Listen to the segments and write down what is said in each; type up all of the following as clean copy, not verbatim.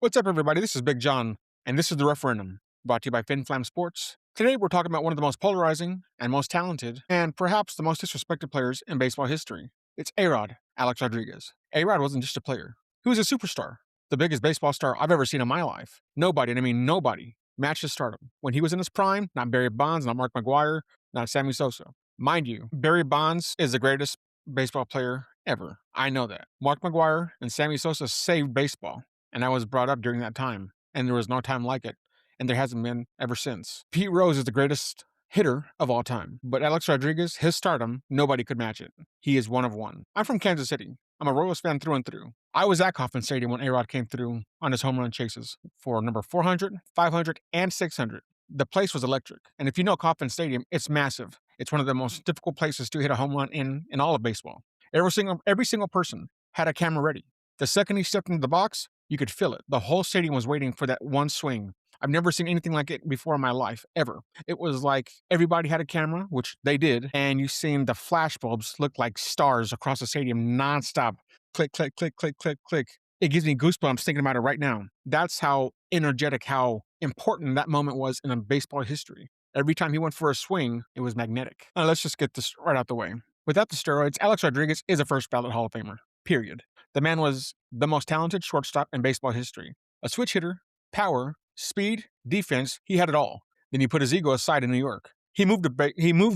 What's up, everybody? This is Big John, and this is the Referendum, brought to you by FinFlam Sports. Today, we're talking about one of the most polarizing and most talented, and perhaps the most disrespected players in baseball history. It's A-Rod, Alex Rodriguez. A-Rod wasn't just a player. He was a superstar, the biggest baseball star I've ever seen in my life. Nobody, and I mean nobody, matched his stardom. When he was in his prime, not Barry Bonds, not Mark McGwire, not Sammy Sosa. Mind you, Barry Bonds is the greatest baseball player ever. I know that. Mark McGwire and Sammy Sosa saved baseball. And I was brought up during that time, and there was no time like it, and there hasn't been ever since. Pete Rose is the greatest hitter of all time, but Alex Rodriguez, his stardom, nobody could match it. He is one of one. I'm from Kansas City. I'm a Royals fan through and through. I was at Kauffman Stadium when A-Rod came through on his home run chases for number 400, 500, and 600. The place was electric, and if you know Kauffman Stadium, it's massive. It's one of the most difficult places to hit a home run in all of baseball. Every single person had a camera ready. The second he stepped into the box, you could feel it. The whole stadium was waiting for that one swing. I've never seen anything like it before in my life, ever. It was like everybody had a camera, which they did, and you seen the flash bulbs look like stars across the stadium nonstop. Click, click, click, click, click, click. It gives me goosebumps thinking about it right now. That's how energetic, how important that moment was in baseball history. Every time he went for a swing, it was magnetic. Now, let's just get this right out the way. Without the steroids, Alex Rodriguez is a first ballot Hall of Famer, period. The man was the most talented shortstop in baseball history. A switch hitter, power, speed, defense, he had it all. Then he put his ego aside in New York. He moved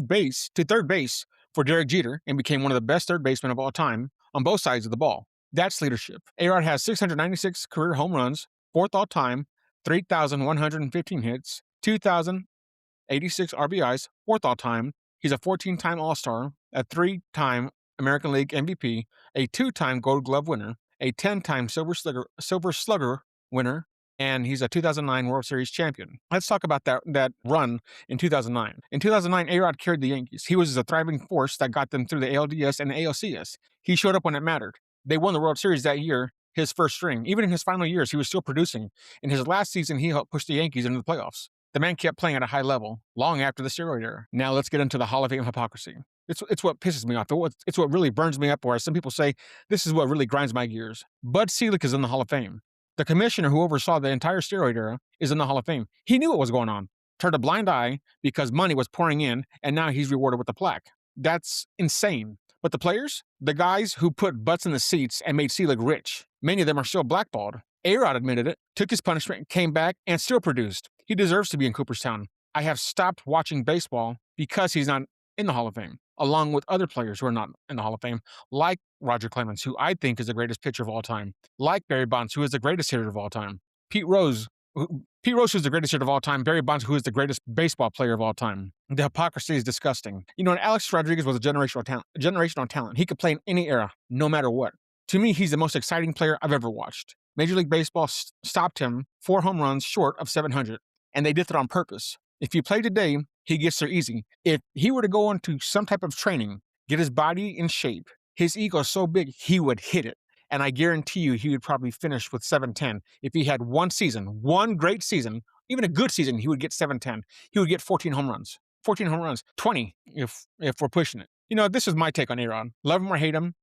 base to third base for Derek Jeter and became one of the best third basemen of all time on both sides of the ball. That's leadership. A-Rod has 696 career home runs, fourth all time, 3,115 hits, 2,086 RBIs, fourth all time. He's a 14-time All-Star, a 3-time American League MVP, a 2-time Gold Glove winner, a 10-time Silver Slugger winner, and he's a 2009 World Series champion. Let's talk about that run in 2009. In 2009, A-Rod carried the Yankees. He was a thriving force that got them through the ALDS and the ALCS. He showed up when it mattered. They won the World Series that year, his first string. Even in his final years, he was still producing. In his last season, he helped push the Yankees into the playoffs. The man kept playing at a high level long after the steroid era. Now let's get into the Hall of Fame hypocrisy. It's what pisses me off. It's what really burns me up, or as some people say, this is what really grinds my gears. Bud Selig is in the Hall of Fame. The commissioner who oversaw the entire steroid era is in the Hall of Fame. He knew what was going on, turned a blind eye because money was pouring in, and now he's rewarded with a plaque. That's insane. But the players, the guys who put butts in the seats and made Selig rich, many of them are still blackballed. A-Rod admitted it, took his punishment, came back, and still produced. He deserves to be in Cooperstown. I have stopped watching baseball because he's not in the Hall of Fame, along with other players who are not in the Hall of Fame, like Roger Clemens, who I think is the greatest pitcher of all time, like Barry Bonds, who is the greatest hitter of all time, Pete Rose, who's the greatest hitter of all time, Barry Bonds, who is the greatest baseball player of all time. The hypocrisy is disgusting. You know, and Alex Rodriguez was a generational talent. He could play in any era, no matter what. To me, he's the most exciting player I've ever watched. Major League Baseball stopped him 4 home runs short of 700, and they did that on purpose. If you play today, he gets there easy. If he were to go into some type of training, get his body in shape, his ego is so big, he would hit it. And I guarantee you, he would probably finish with 710. If he had one season, one great season, even a good season, he would get 710. He would get 14 home runs. 14 home runs, 20 if we're pushing it. You know, this is my take on A-Rod. Love him or hate him,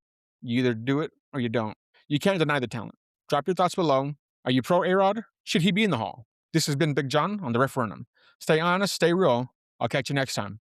you either do it or you don't. You can't deny the talent. Drop your thoughts below. Are you pro A-Rod? Should he be in the Hall? This has been Big John on the Ref-Horrendumb. Stay honest, stay real. I'll catch you next time.